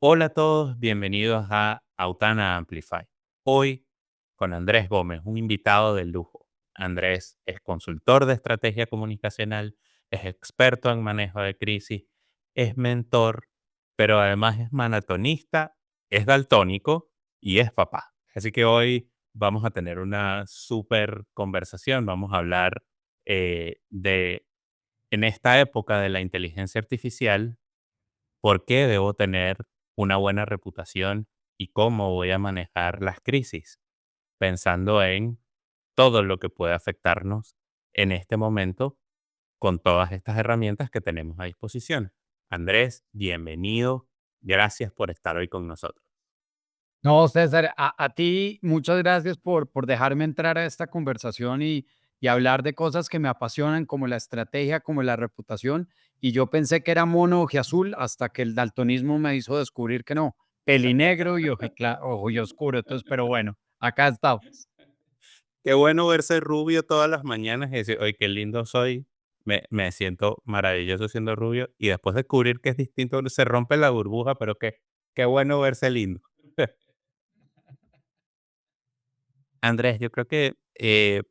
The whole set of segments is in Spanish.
Hola a todos, bienvenidos a Autana Amplify. Hoy con Andrés Gómez, un invitado de lujo. Andrés es consultor de estrategia comunicacional, es experto en manejo de crisis, es mentor, pero además es maratonista, es daltónico y es papá. Así que hoy vamos a tener una súper conversación. Vamos a hablar de, en esta época de la inteligencia artificial, por qué debo tener una buena reputación y cómo voy a manejar las crisis, pensando en todo lo que puede afectarnos en este momento con todas estas herramientas que tenemos a disposición. Andrés, bienvenido. Gracias por estar hoy con nosotros. No, César, a ti muchas gracias por dejarme entrar a esta conversación y hablar de cosas que me apasionan, como la estrategia, como la reputación. Y yo pensé que era mono ojiazul hasta que el daltonismo me hizo descubrir que no, pelinegro y ojo oscuro. Entonces, pero bueno, acá estamos. Qué bueno verse rubio todas las mañanas y decir, oye, qué lindo soy. Me siento maravilloso siendo rubio y después descubrir que es distinto, se rompe la burbuja, pero qué bueno verse lindo. Andrés, yo creo que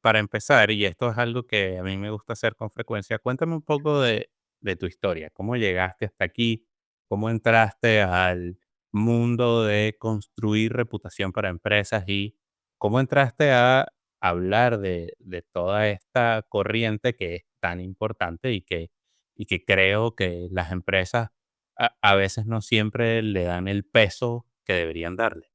para empezar, y esto es algo que a mí me gusta hacer con frecuencia, cuéntame un poco de tu historia, cómo llegaste hasta aquí, cómo entraste al mundo de construir reputación para empresas y cómo entraste a hablar de toda esta corriente que es tan importante y que creo que las empresas a veces no siempre le dan el peso que deberían darle.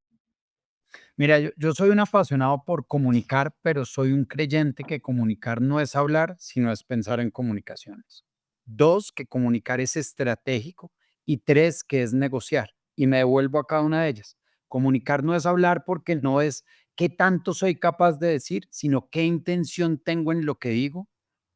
Mira, yo soy un apasionado por comunicar, pero soy un creyente que comunicar no es hablar, sino es pensar en comunicaciones. Dos, que comunicar es estratégico. Y tres, que es negociar. Y me devuelvo a cada una de ellas. Comunicar no es hablar porque no es qué tanto soy capaz de decir, sino qué intención tengo en lo que digo,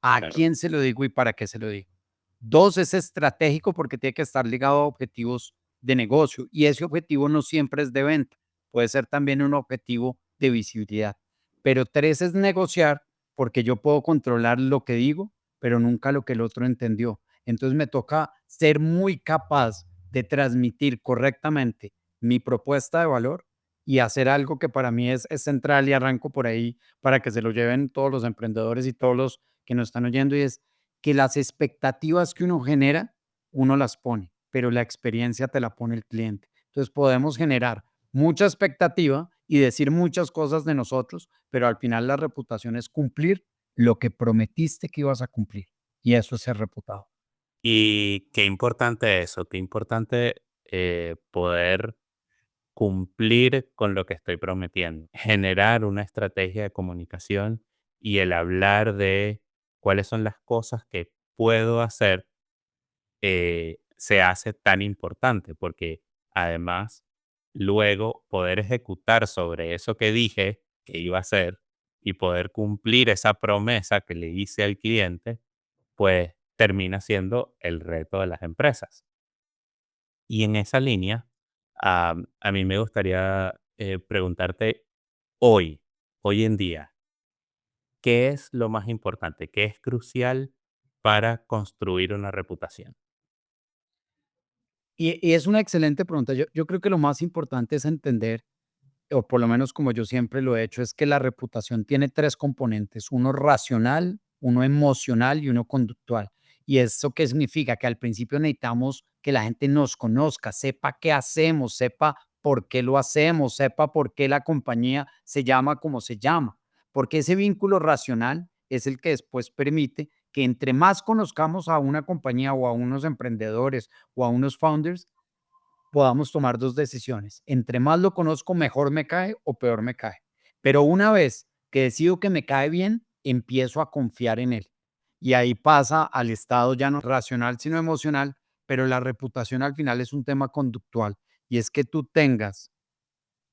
a Claro. quién se lo digo y para qué se lo digo. Dos, es estratégico porque tiene que estar ligado a objetivos de negocio y ese objetivo no siempre es de venta, puede ser también un objetivo de visibilidad. Pero tres, es negociar porque yo puedo controlar lo que digo, pero nunca lo que el otro entendió. Entonces me toca ser muy capaz de transmitir correctamente mi propuesta de valor y hacer algo que para mí es central, y arranco por ahí para que se lo lleven todos los emprendedores y todos los que nos están oyendo, y es que las expectativas que uno genera, uno las pone, pero la experiencia te la pone el cliente. Entonces podemos generar mucha expectativa y decir muchas cosas de nosotros, pero al final la reputación es cumplir lo que prometiste que ibas a cumplir. Y eso es ser reputado. Y qué importante eso, qué importante poder cumplir con lo que estoy prometiendo, generar una estrategia de comunicación y el hablar de cuáles son las cosas que puedo hacer se hace tan importante, porque además luego poder ejecutar sobre eso que dije que iba a hacer y poder cumplir esa promesa que le hice al cliente, pues termina siendo el reto de las empresas. Y en esa línea, a mí me gustaría preguntarte hoy, hoy en día, ¿qué es lo más importante? ¿Qué es crucial para construir una reputación? Y es una excelente pregunta. Yo creo que lo más importante es entender, o por lo menos como yo siempre lo he hecho, es que la reputación tiene tres componentes: uno racional, uno emocional y uno conductual. ¿Y eso qué significa? Que al principio necesitamos que la gente nos conozca, sepa qué hacemos, sepa por qué lo hacemos, sepa por qué la compañía se llama como se llama. Porque ese vínculo racional es el que después permite que entre más conozcamos a una compañía o a unos emprendedores o a unos founders, podamos tomar 2 decisiones. Entre más lo conozco, mejor me cae o peor me cae. Pero una vez que decido que me cae bien, empiezo a confiar en él. Y ahí pasa al estado ya no racional, sino emocional, pero la reputación al final es un tema conductual, y es que tú tengas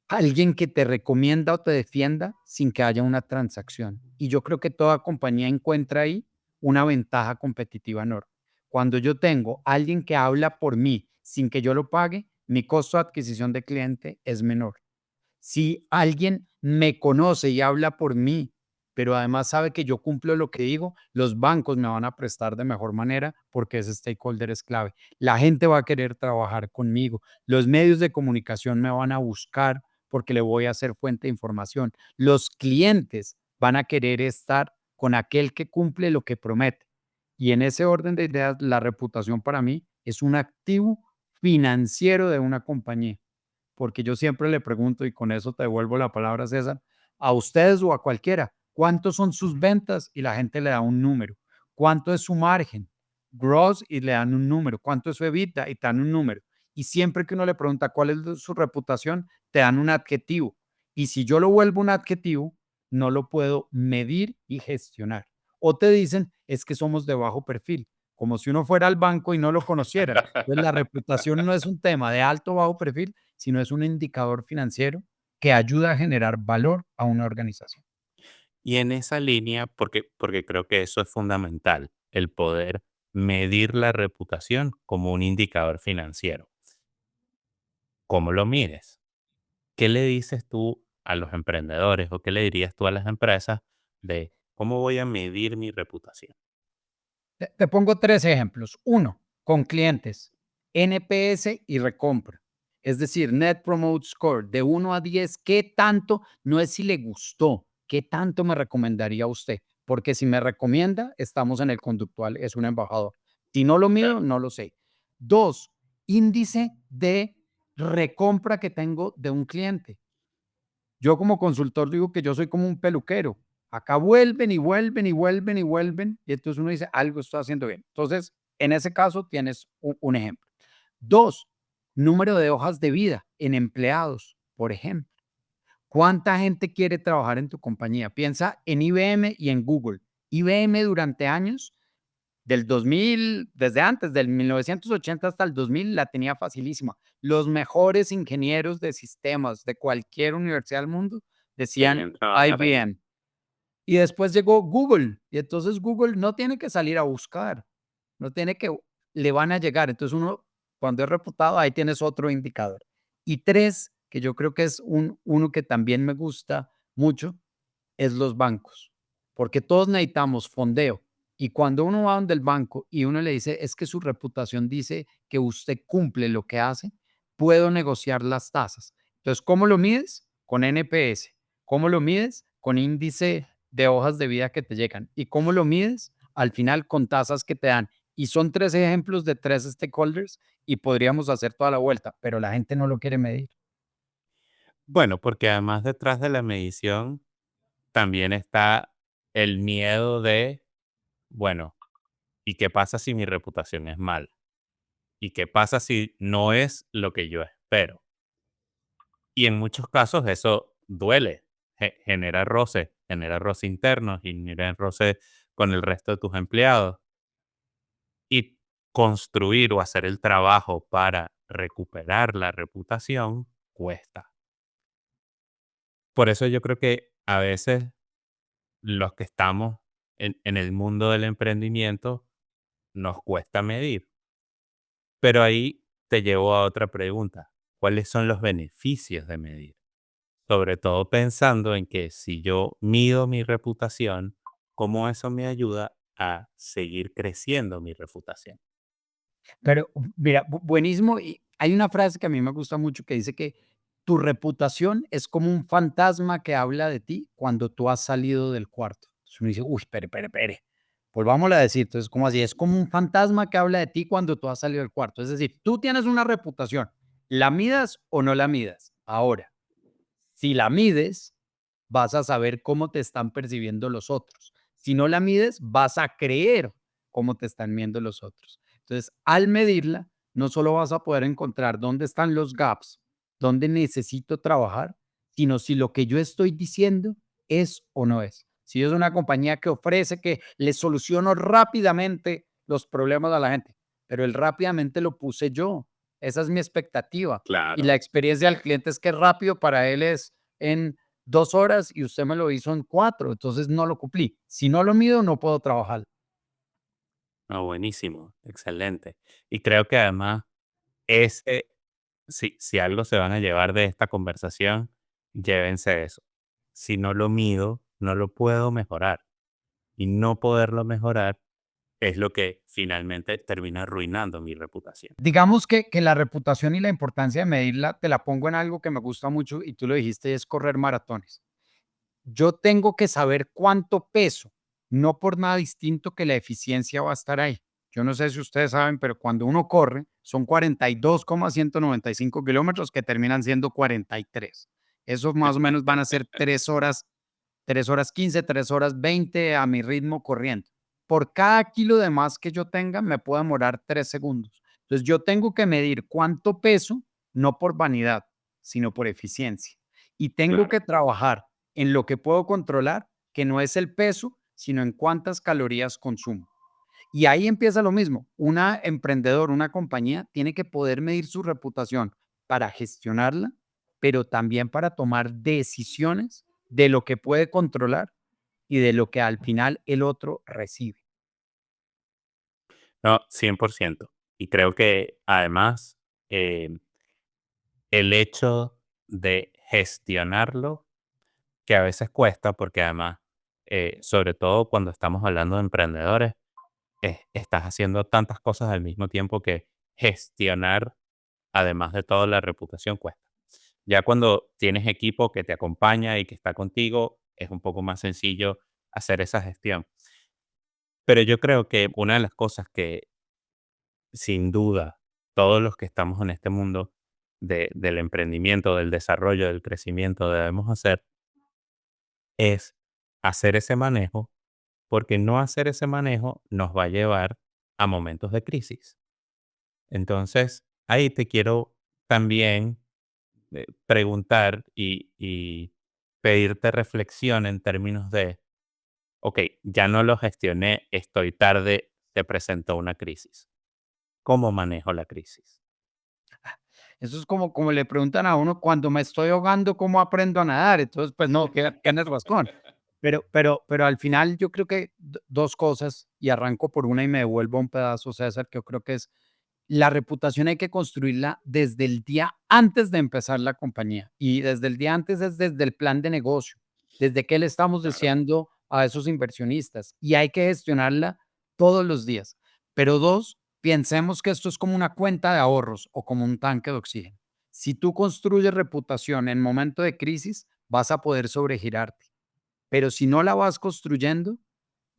alguien que te recomienda o te defienda sin que haya una transacción. Y yo creo que toda compañía encuentra ahí una ventaja competitiva enorme. Cuando yo tengo alguien que habla por mí sin que yo lo pague, mi costo de adquisición de cliente es menor. Si alguien me conoce y habla por mí pero además sabe que yo cumplo lo que digo, los bancos me van a prestar de mejor manera porque ese stakeholder es clave. La gente va a querer trabajar conmigo, los medios de comunicación me van a buscar porque le voy a hacer fuente de información. Los clientes van a querer estar con aquel que cumple lo que promete. Y en ese orden de ideas, la reputación para mí es un activo financiero de una compañía, porque yo siempre le pregunto, y con eso te devuelvo la palabra, César, a ustedes o a cualquiera, ¿cuántos son sus ventas? Y la gente le da un número. ¿Cuánto es su margen? Gross y le dan un número. ¿Cuánto es su EBITDA? Y te dan un número. Y siempre que uno le pregunta cuál es su reputación, te dan un adjetivo. Y si yo lo vuelvo un adjetivo, no lo puedo medir y gestionar. O te dicen, es que somos de bajo perfil, como si uno fuera al banco y no lo conocieran. Entonces, la reputación no es un tema de alto o bajo perfil, sino es un indicador financiero que ayuda a generar valor a una organización. Y en esa línea, porque creo que eso es fundamental, el poder medir la reputación como un indicador financiero. ¿Cómo lo mides? ¿Qué le dices tú a los emprendedores o qué le dirías tú a las empresas de cómo voy a medir mi reputación? Te pongo tres ejemplos. Uno, con clientes, NPS y recompra. Es decir, Net Promote Score de 1 a 10. ¿Qué tanto? No es si le gustó, ¿qué tanto me recomendaría usted? Porque si me recomienda, estamos en el conductual, es un embajador. Si no lo mido, no lo sé. Dos, índice de recompra que tengo de un cliente. Yo como consultor digo que yo soy como un peluquero. Acá vuelven y vuelven y vuelven y vuelven, y entonces uno dice, algo estoy haciendo bien. Entonces, en ese caso tienes un ejemplo. Dos, número de hojas de vida en empleados, por ejemplo. ¿Cuánta gente quiere trabajar en tu compañía? Piensa en IBM y en Google. IBM durante años del 2000, desde antes, del 1980 hasta el 2000, la tenía facilísima. Los mejores ingenieros de sistemas de cualquier universidad del mundo decían Querían trabajar ahí. IBM. Y después llegó Google, y entonces Google no tiene que salir a buscar, no tiene que, le van a llegar. Entonces uno, cuando es reputado, ahí tienes otro indicador. Y tres, que yo creo que es uno que también me gusta mucho, es los bancos, porque todos necesitamos fondeo. Y cuando uno va donde el banco y uno le dice, es que su reputación dice que usted cumple lo que hace, puedo negociar las tasas. Entonces, ¿cómo lo mides? Con NPS. ¿Cómo lo mides? Con índice de hojas de vida que te llegan. ¿Y cómo lo mides? Al final, con tasas que te dan. Y son tres ejemplos de tres stakeholders y podríamos hacer toda la vuelta, pero la gente no lo quiere medir. Bueno, porque además detrás de la medición también está el miedo de, bueno, ¿y qué pasa si mi reputación es mala? ¿Y qué pasa si no es lo que yo espero? Y en muchos casos eso duele, genera roce interno, genera roce con el resto de tus empleados. Y construir o hacer el trabajo para recuperar la reputación cuesta. Por eso yo creo que a veces los que estamos en el mundo del emprendimiento nos cuesta medir. Pero ahí te llevo a otra pregunta. ¿Cuáles son los beneficios de medir? Sobre todo pensando en que si yo mido mi reputación, ¿cómo eso me ayuda a seguir creciendo mi reputación? Pero mira, buenísimo. Y hay una frase que a mí me gusta mucho que dice que tu reputación es como un fantasma que habla de ti cuando tú has salido del cuarto. Entonces uno dice, uy, espere. Volvámosle a decir, entonces, ¿cómo así? Es como un fantasma que habla de ti cuando tú has salido del cuarto. Es decir, tú tienes una reputación, ¿la midas o no la midas? Ahora, si la mides, vas a saber cómo te están percibiendo los otros. Si no la mides, vas a creer cómo te están viendo los otros. Entonces, al medirla, no solo vas a poder encontrar dónde están los gaps, dónde necesito trabajar, sino si lo que yo estoy diciendo es o no es. Si es una compañía que ofrece que le soluciono rápidamente los problemas a la gente, pero el rápidamente lo puse yo. Esa es mi expectativa. Y la Claro. experiencia del cliente es que rápido para él es en 2 horas y usted me lo hizo en 4, entonces no lo cumplí. Si no lo mido, no puedo trabajar. No, buenísimo, excelente. Y creo que además ese, si algo se van a llevar de esta conversación, llévense eso. Si no lo mido, no lo puedo mejorar. Y no poderlo mejorar es lo que finalmente termina arruinando mi reputación. Digamos que la reputación y la importancia de medirla, te la pongo en algo que me gusta mucho y tú lo dijiste, es correr maratones. Yo tengo que saber cuánto peso, no por nada distinto que la eficiencia va a estar ahí. Yo no sé si ustedes saben, pero cuando uno corre, son 42,195 kilómetros que terminan siendo 43. Eso más o menos van a ser 3 horas, 3 horas 15, 3 horas 20 a mi ritmo corriendo. Por cada kilo de más que yo tenga, me puedo demorar 3 segundos. Entonces, yo tengo que medir cuánto peso, no por vanidad, sino por eficiencia. Y tengo Claro. que trabajar en lo que puedo controlar, que no es el peso, sino en cuántas calorías consumo. Y ahí empieza lo mismo. Una emprendedor, una compañía, tiene que poder medir su reputación para gestionarla, pero también para tomar decisiones de lo que puede controlar y de lo que al final el otro recibe. No, 100%. Y creo que además, el hecho de gestionarlo, que a veces cuesta, porque además, sobre todo cuando estamos hablando de emprendedores, estás haciendo tantas cosas al mismo tiempo que gestionar, además de todo, la reputación cuesta. Ya cuando tienes equipo que te acompaña y que está contigo, es un poco más sencillo hacer esa gestión. Pero yo creo que una de las cosas que, sin duda, todos los que estamos en este mundo del emprendimiento, del desarrollo, del crecimiento debemos hacer es hacer ese manejo, porque no hacer ese manejo nos va a llevar a momentos de crisis. Entonces, ahí te quiero también preguntar y pedirte reflexión en términos de, ok, ya no lo gestioné, estoy tarde, se presentó una crisis. ¿Cómo manejo la crisis? Eso es como le preguntan a uno, cuando me estoy ahogando, ¿cómo aprendo a nadar? Entonces, pues no, tienes razón. Pero al final yo creo que dos cosas, y arranco por una y me devuelvo un pedazo, César, que yo creo que es la reputación hay que construirla desde el día antes de empezar la compañía. Y desde el día antes es desde el plan de negocio, desde qué le estamos Claro. diciendo a esos inversionistas. Y hay que gestionarla todos los días. Pero dos, pensemos que esto es como una cuenta de ahorros o como un tanque de oxígeno. Si tú construyes reputación en momento de crisis, vas a poder sobregirarte. Pero si no la vas construyendo,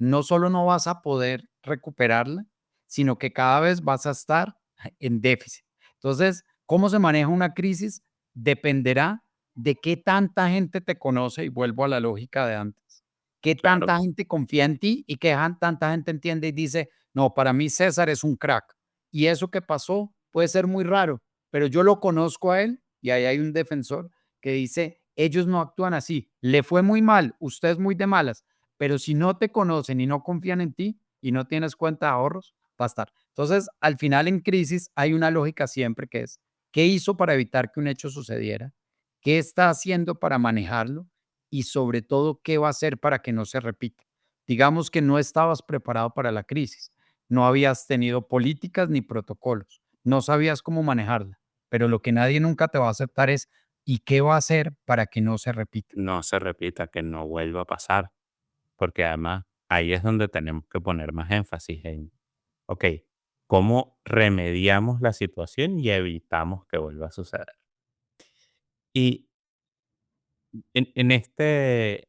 no solo no vas a poder recuperarla, sino que cada vez vas a estar en déficit. Entonces, ¿cómo se maneja una crisis? Dependerá de qué tanta gente te conoce, y vuelvo a la lógica de antes. Qué Claro. tanta gente confía en ti y qué tanta gente entiende y dice, no, para mí César es un crack. Y eso que pasó puede ser muy raro, pero yo lo conozco a él y ahí hay un defensor que dice, ellos no actúan así. Le fue muy mal, usted es muy de malas, pero si no te conocen y no confían en ti y no tienes cuenta de ahorros, va a estar. Entonces, al final en crisis hay una lógica siempre que es, ¿qué hizo para evitar que un hecho sucediera? ¿Qué está haciendo para manejarlo? Y sobre todo, ¿qué va a hacer para que no se repita? Digamos que no estabas preparado para la crisis, no habías tenido políticas ni protocolos, no sabías cómo manejarla, pero lo que nadie nunca te va a aceptar es, ¿y qué va a hacer para que no se repita? No se repita, que no vuelva a pasar, porque además ahí es donde tenemos que poner más énfasis en, ok, ¿cómo remediamos la situación y evitamos que vuelva a suceder? Y en este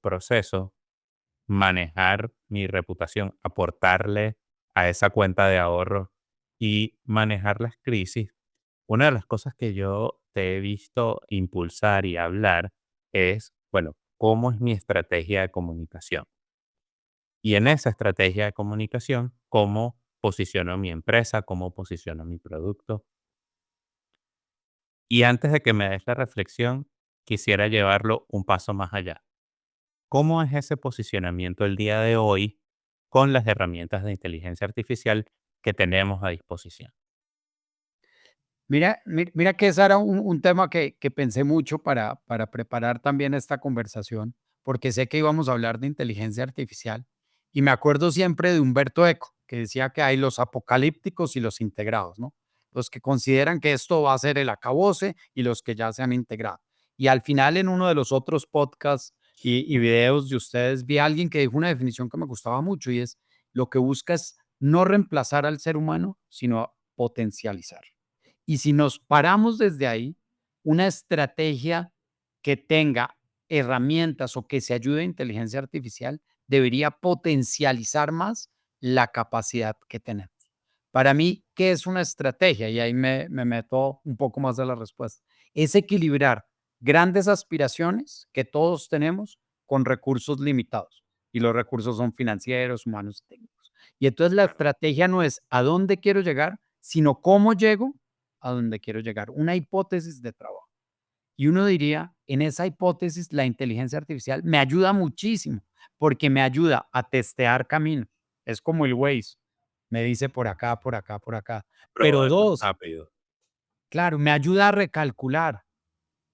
proceso, manejar mi reputación, aportarle a esa cuenta de ahorro y manejar las crisis, una de las cosas que yo te he visto impulsar y hablar es, bueno, ¿cómo es mi estrategia de comunicación? Y en esa estrategia de comunicación, ¿cómo posiciono mi empresa? ¿Cómo posiciono mi producto? Y antes de que me des la reflexión, quisiera llevarlo un paso más allá. ¿Cómo es ese posicionamiento el día de hoy con las herramientas de inteligencia artificial que tenemos a disposición? Mira que ese era un tema que pensé mucho para preparar también esta conversación, porque sé que íbamos a hablar de inteligencia artificial. Y me acuerdo siempre de Humberto Eco, que decía que hay los apocalípticos y los integrados, ¿no? Los que consideran que esto va a ser el acabose y los que ya se han integrado. Y al final, en uno de los otros podcasts, y videos de ustedes, vi a alguien que dijo una definición que me gustaba mucho y es, lo que busca es no reemplazar al ser humano, sino potencializar. Y si nos paramos desde ahí, una estrategia que tenga herramientas o que se ayude a inteligencia artificial debería potencializar más la capacidad que tenemos. Para mí, ¿qué es una estrategia? Y ahí me meto un poco más de la respuesta. Es equilibrar grandes aspiraciones que todos tenemos con recursos limitados. Y los recursos son financieros, humanos, técnicos. Y entonces la estrategia no es a dónde quiero llegar, sino cómo llego a donde quiero llegar. Una hipótesis de trabajo. Y uno diría, en esa hipótesis, la inteligencia artificial me ayuda muchísimo, porque me ayuda a testear caminos. Es como el Waze, me dice por acá, por acá, por acá. Pero Probar más dos, rápido. claro, me ayuda a recalcular.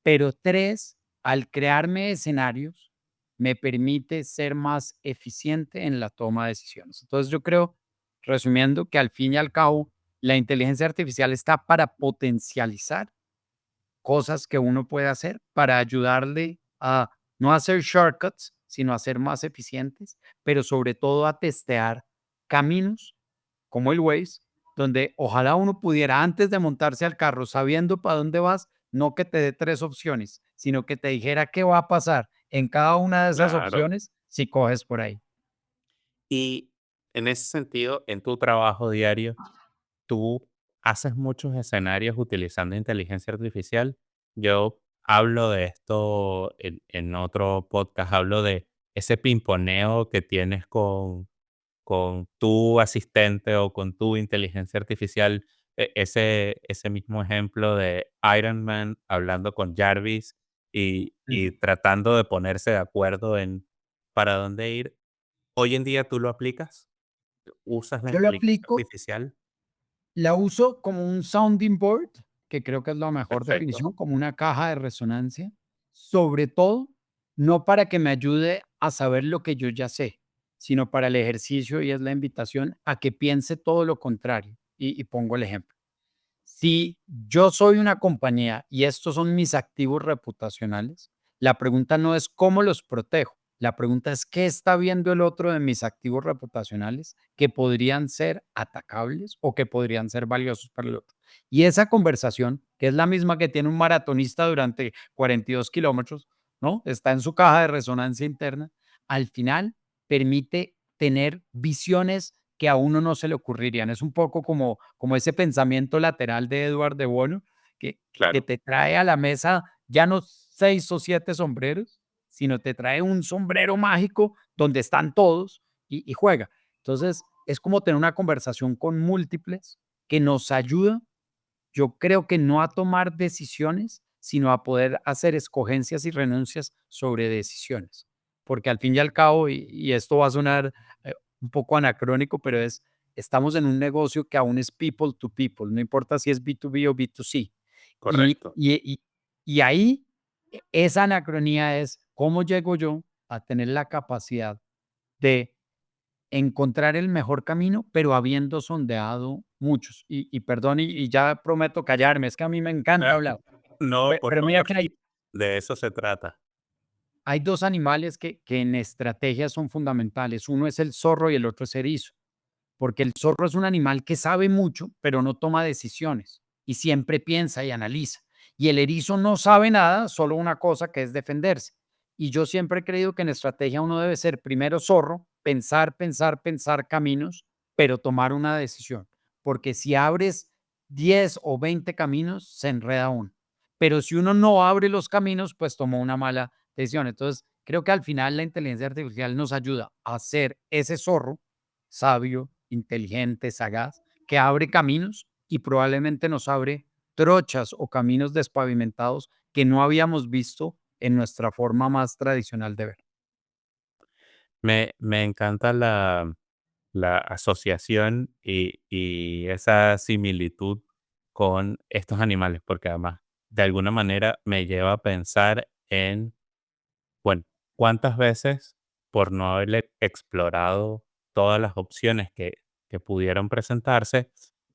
Pero tres, al crearme escenarios, me permite ser más eficiente en la toma de decisiones. Entonces yo creo, resumiendo, que al fin y al cabo, la inteligencia artificial está para potencializar cosas que uno puede hacer para ayudarle a no hacer shortcuts, sino a ser más eficientes, pero sobre todo a testear caminos como el Waze, donde ojalá uno pudiera antes de montarse al carro, sabiendo para dónde vas, no que te dé tres opciones, sino que te dijera qué va a pasar en cada una de esas Claro. opciones si coges por ahí. Y en ese sentido, en tu trabajo diario, ¿tú haces muchos escenarios utilizando inteligencia artificial? Yo hablo de esto en otro podcast, hablo de ese pimponeo que tienes con tu asistente o con tu inteligencia artificial, ese mismo ejemplo de Iron Man hablando con Jarvis y Ujú. tratando de ponerse de acuerdo en para dónde ir. ¿Hoy en día tú lo aplicas? ¿Usas la Yo lo inteligencia aplico. artificial? La uso como un sounding board, que creo que es la mejor Perfecto, definición, como una caja de resonancia, sobre todo, no para que me ayude a saber lo que yo ya sé, sino para el ejercicio y es la invitación a que piense todo lo contrario. Y pongo el ejemplo. Si yo soy una compañía y estos son mis activos reputacionales, la pregunta no es cómo los protejo, la pregunta es qué está viendo el otro de mis activos reputacionales que podrían ser atacables o que podrían ser valiosos para el otro. Y esa conversación, que es la misma que tiene un maratonista durante 42 kilómetros, ¿no? Está en su caja de resonancia interna, al final permite tener visiones que a uno no se le ocurrirían. Es un poco como ese pensamiento lateral de Edward de Bono, que claro. te trae a la mesa ya no 6 o 7 sombreros, sino te trae un sombrero mágico donde están todos y juega. Entonces, es como tener una conversación con múltiples que nos ayuda, yo creo que no a tomar decisiones, sino a poder hacer escogencias y renuncias sobre decisiones. Porque al fin y al cabo, y esto va a sonar un poco anacrónico, pero estamos en un negocio que aún es people to people, no importa si es B2B o B2C. Y, Correcto. y, y, y ahí esa anacronía es cómo llego yo a tener la capacidad de encontrar el mejor camino, pero habiendo sondeado muchos. Y perdón, y ya prometo callarme, es que a mí me encanta Ah, hablar. no, por Pero mira favor, que de eso se trata. hay dos animales que en estrategia son fundamentales. Uno es el zorro y el otro es erizo. Porque el zorro es un animal que sabe mucho, pero no toma decisiones y siempre piensa y analiza. Y el erizo no sabe nada, solo una cosa que es defenderse. Y yo siempre he creído que en estrategia uno debe ser primero zorro, pensar, pensar, pensar caminos, pero tomar una decisión. Porque si abres 10 o 20 caminos, se enreda uno. Pero si uno no abre los caminos, pues tomó una mala decisión. Entonces, creo que al final la inteligencia artificial nos ayuda a ser ese zorro sabio, inteligente, sagaz, que abre caminos y probablemente nos abre trochas o caminos despavimentados que no habíamos visto en nuestra forma más tradicional de ver. Me encanta la asociación y esa similitud con estos animales, porque además, de alguna manera, me lleva a pensar en, bueno, cuántas veces por no haberle explorado todas las opciones que pudieron presentarse,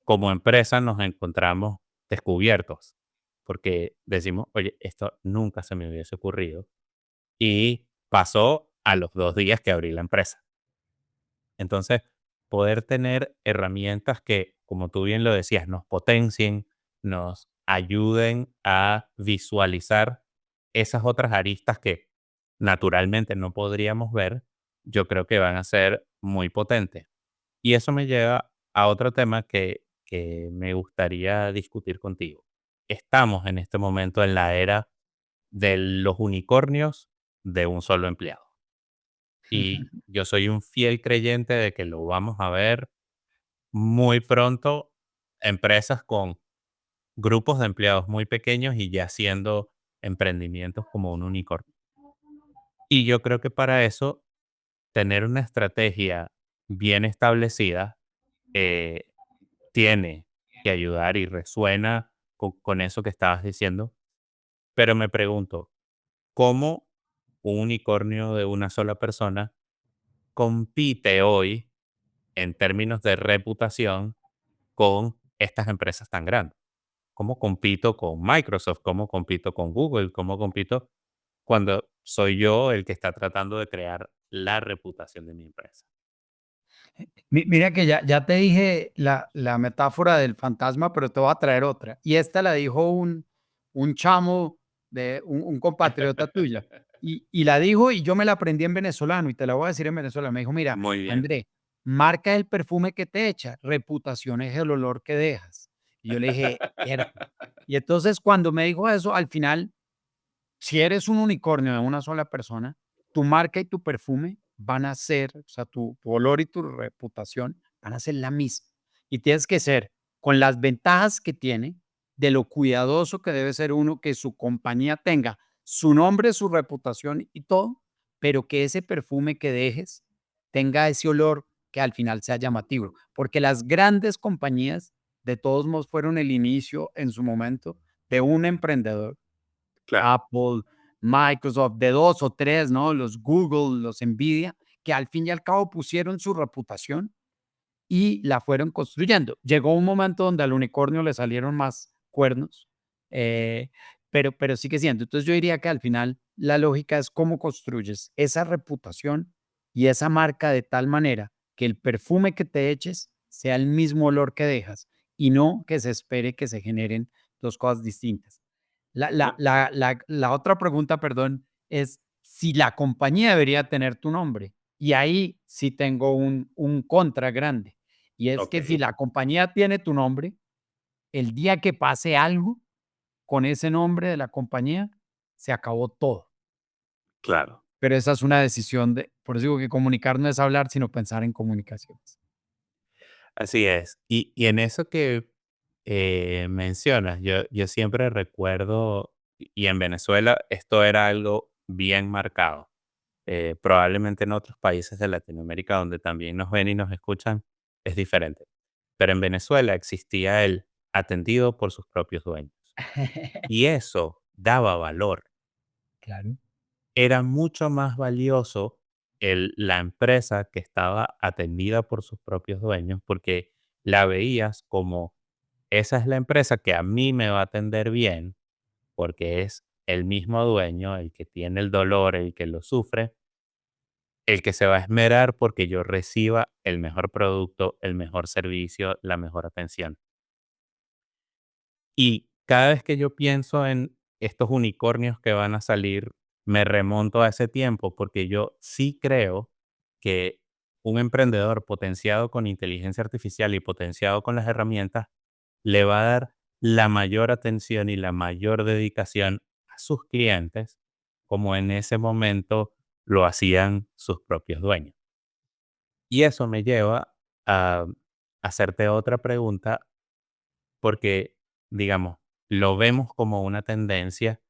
como empresa nos encontramos descubiertos, porque decimos, oye, esto nunca se me hubiese ocurrido. Y pasó a los 2 días que abrí la empresa. Entonces, poder tener herramientas que, como tú bien lo decías, nos potencien, nos ayuden a visualizar esas otras aristas que naturalmente no podríamos ver, yo creo que van a ser muy potentes. Y eso me lleva a otro tema que me gustaría discutir contigo. Estamos en este momento en la era de los unicornios de un solo empleado. Y yo soy un fiel creyente de que lo vamos a ver muy pronto, empresas con grupos de empleados muy pequeños y ya haciendo emprendimientos como un unicornio. Y yo creo que para eso, tener una estrategia bien establecida eh, tiene que ayudar y resuena con eso que estabas diciendo. Pero me pregunto, ¿cómo un unicornio de una sola persona compite hoy en términos de reputación con estas empresas tan grandes? ¿Cómo compito con Microsoft? ¿Cómo compito con Google? ¿Cómo compito cuando soy yo el que está tratando de crear la reputación de mi empresa? Mira que ya te dije la metáfora del fantasma, pero te voy a traer otra. Y esta la dijo un chamo de un compatriota tuya. Y la dijo y yo me la aprendí en venezolano y te la voy a decir en venezolano. Me dijo, mira, Muy bien. André, marca es el perfume que te echa, reputación es el olor que dejas. Y yo le dije, "Hércules". Y entonces cuando me dijo eso, al final si eres un unicornio de una sola persona, tu marca y tu perfume van a ser, o sea, tu olor y tu reputación van a ser la misma. Y tienes que ser con las ventajas que tiene, de lo cuidadoso que debe ser uno, que su compañía tenga su nombre, su reputación y todo, pero que ese perfume que dejes tenga ese olor que al final sea llamativo. Porque las grandes compañías, de todos modos, fueron el inicio en su momento de un emprendedor. Claro, Apple, Microsoft, de 2 o 3, ¿no? Los Google, los Nvidia, que al fin y al cabo pusieron su reputación y la fueron construyendo. Llegó un momento donde al unicornio le salieron más cuernos, eh, pero sigue siendo. Entonces, yo diría que al final la lógica es cómo construyes esa reputación y esa marca de tal manera que el perfume que te eches sea el mismo olor que dejas y no que se espere que se generen 2 cosas distintas. ¿no? La otra pregunta, perdón, es si la compañía debería tener tu nombre. Y ahí sí tengo un contra grande. Y es que si Okey, la compañía tiene tu nombre, el día que pase algo con ese nombre de la compañía, se acabó todo. claro. Pero esa es una decisión de por eso digo que comunicar no es hablar, sino pensar en comunicaciones. Así es. Y en eso que, mencionas, yo siempre recuerdo, y en Venezuela esto era algo bien marcado. Probablemente en otros países de Latinoamérica, donde también nos ven y nos escuchan, es diferente. Pero en Venezuela existía el atendido por sus propios dueños, y eso daba valor. Claro. Era mucho más valioso la empresa que estaba atendida por sus propios dueños, porque la veías como: "Esa es la empresa que a mí me va a atender bien, porque es el mismo dueño el que tiene el dolor, el que lo sufre, el que se va a esmerar porque yo reciba el mejor producto, el mejor servicio, la mejor atención". Y cada vez que yo pienso en estos unicornios que van a salir, me remonto a ese tiempo, porque yo sí creo que un emprendedor potenciado con inteligencia artificial y potenciado con las herramientas le va a dar la mayor atención y la mayor dedicación a sus clientes, como en ese momento lo hacían sus propios dueños. Y eso me lleva a hacerte otra pregunta porque, digamos, lo vemos como una tendencia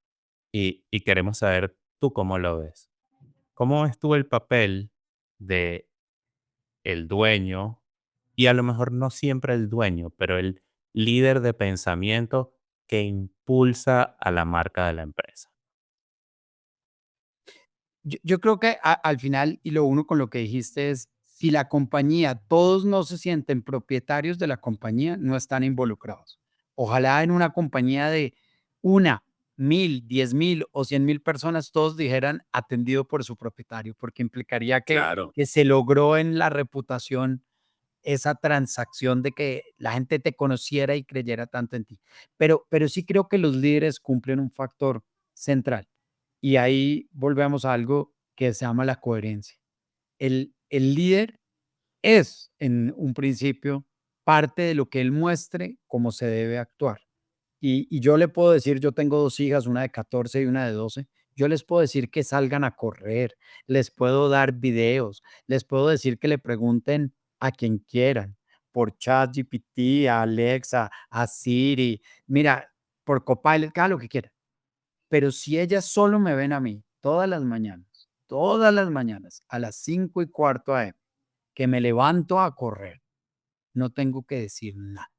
y queremos saber tú cómo lo ves. ¿Cómo ves tú el papel de el dueño y a lo mejor no siempre el dueño, pero el líder de pensamiento que impulsa a la marca de la empresa? Yo creo que al final, y lo uno con lo que dijiste es, si la compañía, todos no se sienten propietarios de la compañía, no están involucrados. Ojalá en una compañía de una 1000, 10,000 o 100,000 personas, todos dijeran atendido por su propietario, porque implicaría Claro. que se logró en la reputación esa transacción de que la gente te conociera y creyera tanto en ti. Pero sí creo que los líderes cumplen un factor central. Y ahí volvemos a algo que se llama la coherencia. El líder es, en un principio, parte de lo que él muestre cómo se debe actuar. Y yo le puedo decir, yo tengo 2 hijas, una de 14 y una de 12. Yo les puedo decir que salgan a correr, les puedo dar videos, les puedo decir que le pregunten a quien quieran, por ChatGPT, a Alexa, a Siri, mira, por Copilot, haga lo que quieran. Pero si ellas solo me ven a mí todas las mañanas, a las 5:15 AM, que me levanto a correr, no tengo que decir nada.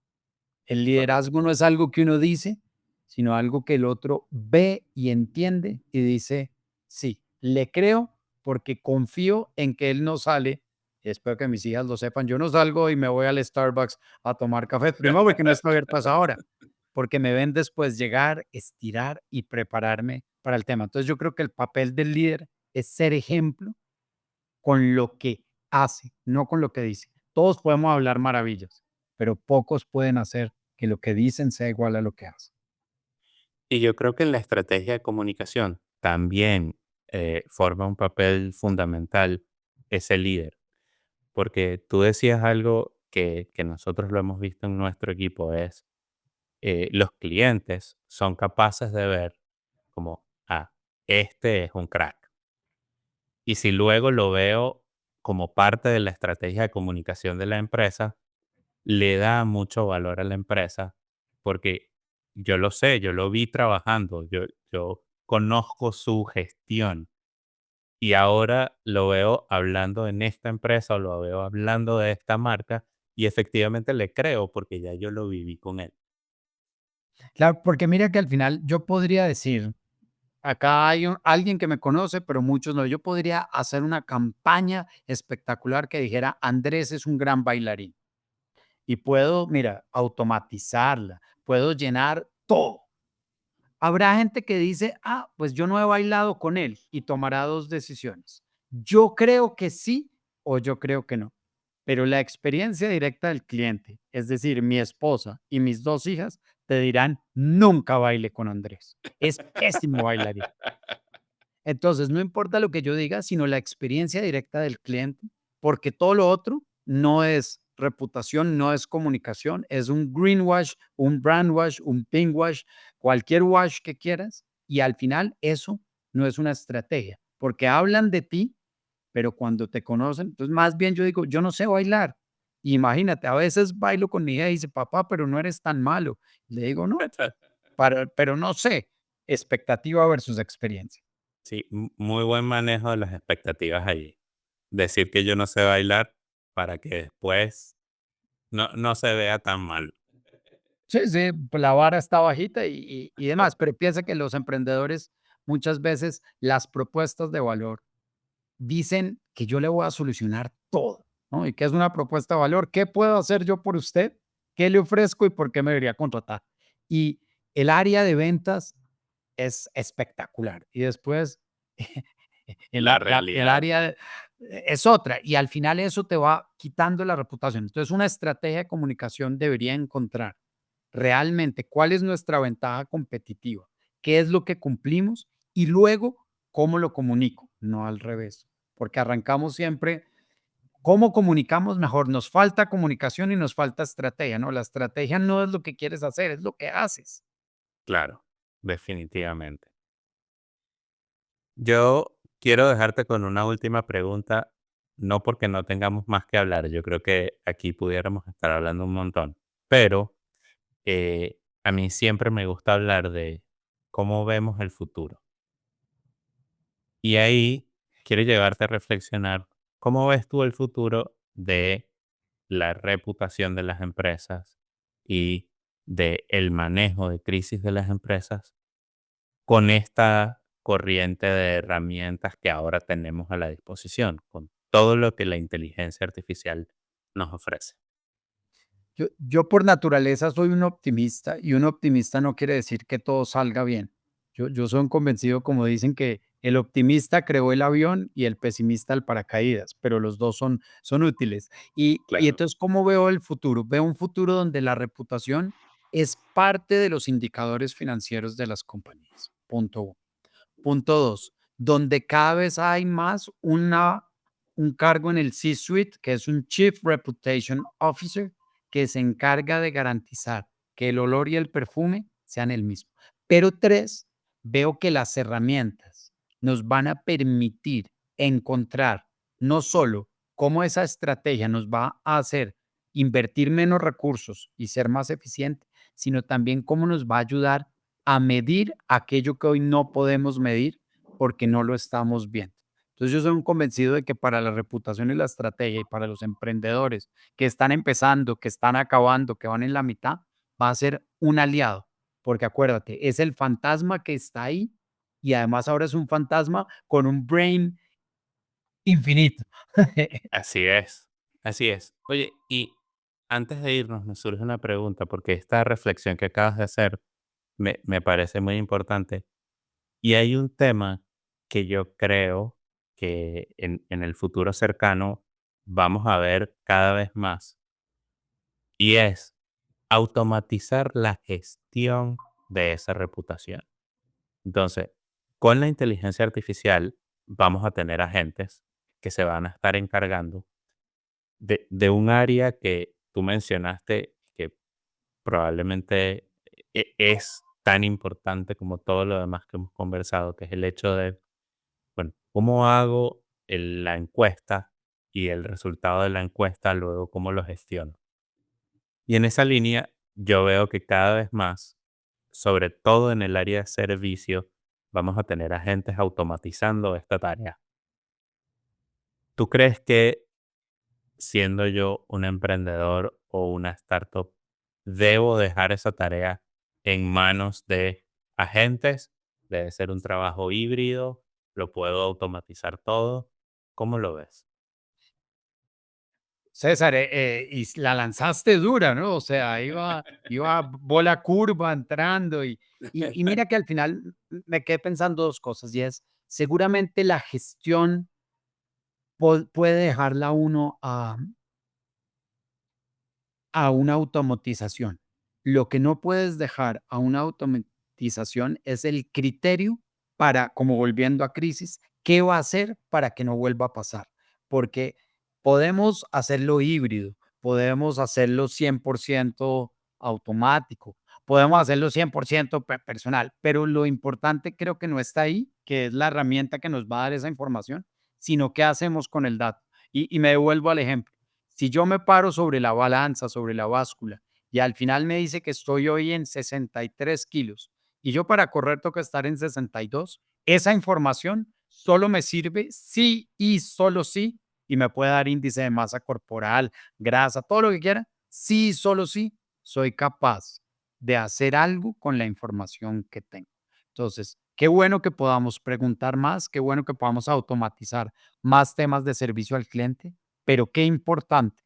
El liderazgo no es algo que uno dice, sino algo que el otro ve y entiende y dice, sí, le creo porque confío en que él no sale. Y espero que mis hijas lo sepan. Yo no salgo y me voy al Starbucks a tomar café. Primero, porque no está abierto a esa hora, porque me ven después llegar, estirar y prepararme para el tema. Entonces, yo creo que el papel del líder es ser ejemplo con lo que hace, no con lo que dice. Todos podemos hablar maravillas, pero pocos pueden hacer que lo que dicen sea igual a lo que hacen. Y yo creo que en la estrategia de comunicación también forma un papel fundamental ese líder, porque tú decías algo que nosotros lo hemos visto en nuestro equipo, es los clientes son capaces de ver como, ah, este es un crack. Y si luego lo veo como parte de la estrategia de comunicación de la empresa, le da mucho valor a la empresa porque yo lo sé, yo lo vi trabajando, yo conozco su gestión y ahora lo veo hablando en esta empresa o lo veo hablando de esta marca y efectivamente le creo porque ya yo lo viví con él. Claro, porque mira que al final yo podría decir, acá hay alguien que me conoce, pero muchos no. Yo podría hacer una campaña espectacular que dijera, Andrés es un gran bailarín. Y puedo, mira, automatizarla, puedo llenar todo. Habrá gente que dice, pues yo no he bailado con él y tomará dos decisiones. Yo creo que sí o yo creo que no. Pero la experiencia directa del cliente, es decir, mi esposa y mis dos hijas, te dirán, nunca baile con Andrés. Es pésimo bailarín. Entonces, no importa lo que yo diga, sino la experiencia directa del cliente, porque todo lo otro no es reputación, no es comunicación, es un greenwash, un brandwash, un pinkwash, cualquier wash que quieras, y al final eso no es una estrategia, porque hablan de ti, pero cuando te conocen, entonces más bien yo digo, yo no sé bailar. Imagínate, a veces bailo con mi hija y dice, papá, pero no eres tan malo. Le digo, no, pero no sé, expectativa versus experiencia. Sí, muy buen manejo de las expectativas allí. Decir que yo no sé bailar para que después no se vea tan mal. Sí, sí, pues la vara está bajita y demás, pero piensa que los emprendedores muchas veces las propuestas de valor dicen que yo le voy a solucionar todo, ¿no? ¿Y qué es una propuesta de valor? ¿Qué puedo hacer yo por usted? ¿Qué le ofrezco y por qué me debería contratar? Y el área de ventas es espectacular. Y después La el realidad. área es otra. Y al final eso te va quitando la reputación. Entonces, una estrategia de comunicación debería encontrar realmente cuál es nuestra ventaja competitiva, qué es lo que cumplimos y luego cómo lo comunico, no al revés, porque arrancamos siempre, ¿cómo comunicamos mejor? Nos falta comunicación y nos falta estrategia, ¿no? La estrategia no es lo que quieres hacer, es lo que haces. Claro, definitivamente. Yo quiero dejarte con una última pregunta, no porque no tengamos más que hablar, yo creo que aquí pudiéramos estar hablando un montón, pero a mí siempre me gusta hablar de cómo vemos el futuro. Y ahí quiero llevarte a reflexionar, ¿cómo ves tú el futuro de la reputación de las empresas y de el manejo de crisis de las empresas con esta corriente de herramientas que ahora tenemos a la disposición, con todo lo que la inteligencia artificial nos ofrece? Yo por naturaleza soy un optimista y un optimista no quiere decir que todo salga bien. Yo soy un convencido, como dicen, que el optimista creó el avión y el pesimista el paracaídas, pero los 2 son útiles. Y Claro. entonces, ¿cómo veo el futuro? Veo un futuro donde la reputación es parte de los indicadores financieros de las compañías, punto 1. Punto 2, donde cada vez hay más un cargo en el C-suite, que es un Chief Reputation Officer, que se encarga de garantizar que el olor y el perfume sean el mismo. Pero 3, veo que las herramientas nos van a permitir encontrar no solo cómo esa estrategia nos va a hacer invertir menos recursos y ser más eficiente, sino también cómo nos va a ayudar a medir aquello que hoy no podemos medir porque no lo estamos viendo. Entonces yo soy un convencido de que para la reputación y la estrategia y para los emprendedores que están empezando, que están acabando, que van en la mitad, va a ser un aliado, porque acuérdate, es el fantasma que está ahí y además ahora es un fantasma con un brain infinito. Así es, así es. Oye, y antes de irnos me surge una pregunta, porque esta reflexión que acabas de hacer me parece muy importante. Y hay un tema que yo creo que en el futuro cercano vamos a ver cada vez más, y es automatizar la gestión de esa reputación. Entonces, con la inteligencia artificial vamos a tener agentes que se van a estar encargando de un área que tú mencionaste que probablemente es tan importante como todo lo demás que hemos conversado, que es el hecho de, bueno, ¿cómo hago la encuesta y el resultado de la encuesta luego cómo lo gestiono? Y en esa línea yo veo que cada vez más, sobre todo en el área de servicio, vamos a tener agentes automatizando esta tarea. ¿Tú crees que siendo yo un emprendedor o una startup, debo dejar esa tarea en manos de agentes? Debe ser un trabajo híbrido, lo puedo automatizar todo. ¿Cómo lo ves? César, y la lanzaste dura, ¿no? O sea, iba bola curva entrando y mira que al final me quedé pensando 2 cosas, y es, seguramente la gestión puede dejarla uno a una automatización. Lo que no puedes dejar a una automatización es el criterio para, como volviendo a crisis, ¿qué va a hacer para que no vuelva a pasar? Porque podemos hacerlo híbrido, podemos hacerlo 100% automático, podemos hacerlo 100% personal, pero lo importante creo que no está ahí, que es la herramienta que nos va a dar esa información, sino qué hacemos con el dato. Y me devuelvo al ejemplo. Si yo me paro sobre la balanza, sobre la báscula, y al final me dice que estoy hoy en 63 kilos y yo para correr tengo que estar en 62, esa información solo me sirve sí y solo sí, y me puede dar índice de masa corporal, grasa, todo lo que quiera, sí y solo sí soy capaz de hacer algo con la información que tengo. Entonces, qué bueno que podamos preguntar más, qué bueno que podamos automatizar más temas de servicio al cliente, pero qué importante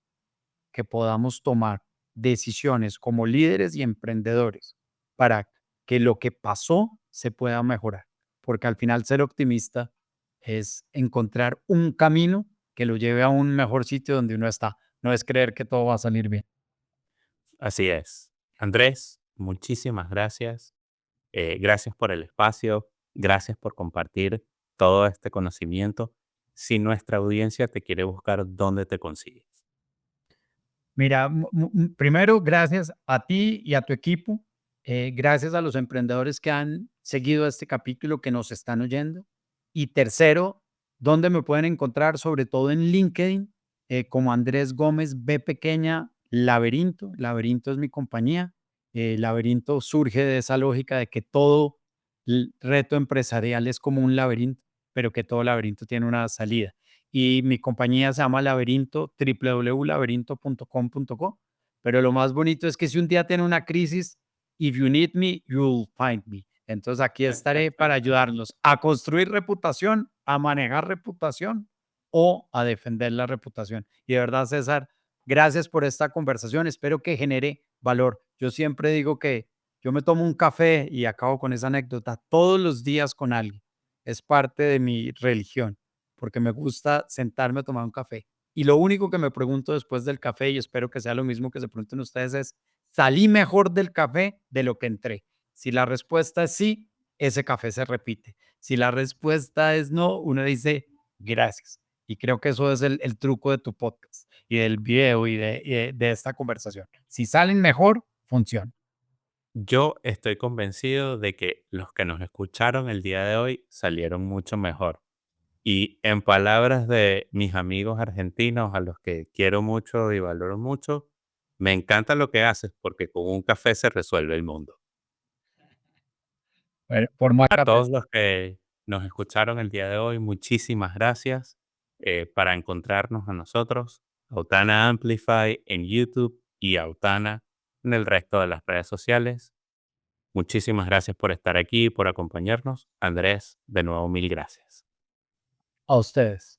que podamos tomar decisiones como líderes y emprendedores para que lo que pasó se pueda mejorar. Porque al final ser optimista es encontrar un camino que lo lleve a un mejor sitio donde uno está. No es creer que todo va a salir bien. Así es. Andrés, muchísimas gracias. Gracias por el espacio, gracias por compartir todo este conocimiento. Si nuestra audiencia te quiere buscar, ¿dónde te consigues? Mira, primero, gracias a ti y a tu equipo. Gracias a los emprendedores que han seguido este capítulo, que nos están oyendo. Y tercero, ¿dónde me pueden encontrar? Sobre todo en LinkedIn, como Andrés Gómez B pequeña Laberinto. Laberinto es mi compañía. Laberinto surge de esa lógica de que todo reto empresarial es como un laberinto, pero que todo laberinto tiene una salida y mi compañía se llama Laberinto, www.laberinto.com.co. Pero lo más bonito es que si un día tiene una crisis, if you need me, you'll find me. Entonces aquí estaré para ayudarlos a construir reputación, a manejar reputación o a defender la reputación. Y de verdad, César, gracias por esta conversación. Espero que genere valor. Yo siempre digo que Yo me tomo un café y acabo con esa anécdota todos los días con alguien. Es parte de mi religión, porque me gusta sentarme a tomar un café. Y lo único que me pregunto después del café, y espero que sea lo mismo que se pregunten ustedes, es, ¿salí mejor del café de lo que entré? Si la respuesta es sí, ese café se repite. Si la respuesta es no, uno dice gracias. Y creo que eso es el truco de tu podcast y del video y de esta conversación. Si salen mejor, funciona. Yo estoy convencido de que los que nos escucharon el día de hoy salieron mucho mejor. Y en palabras de mis amigos argentinos, a los que quiero mucho y valoro mucho, me encanta lo que haces porque con un café se resuelve el mundo. Bueno, por más A café. todos los que nos escucharon el día de hoy, muchísimas gracias. Para encontrarnos a nosotros, Autana Amplify en YouTube y Autana en el resto de las redes sociales. Muchísimas gracias por estar aquí y por acompañarnos. Andrés, de nuevo, mil gracias. A ustedes.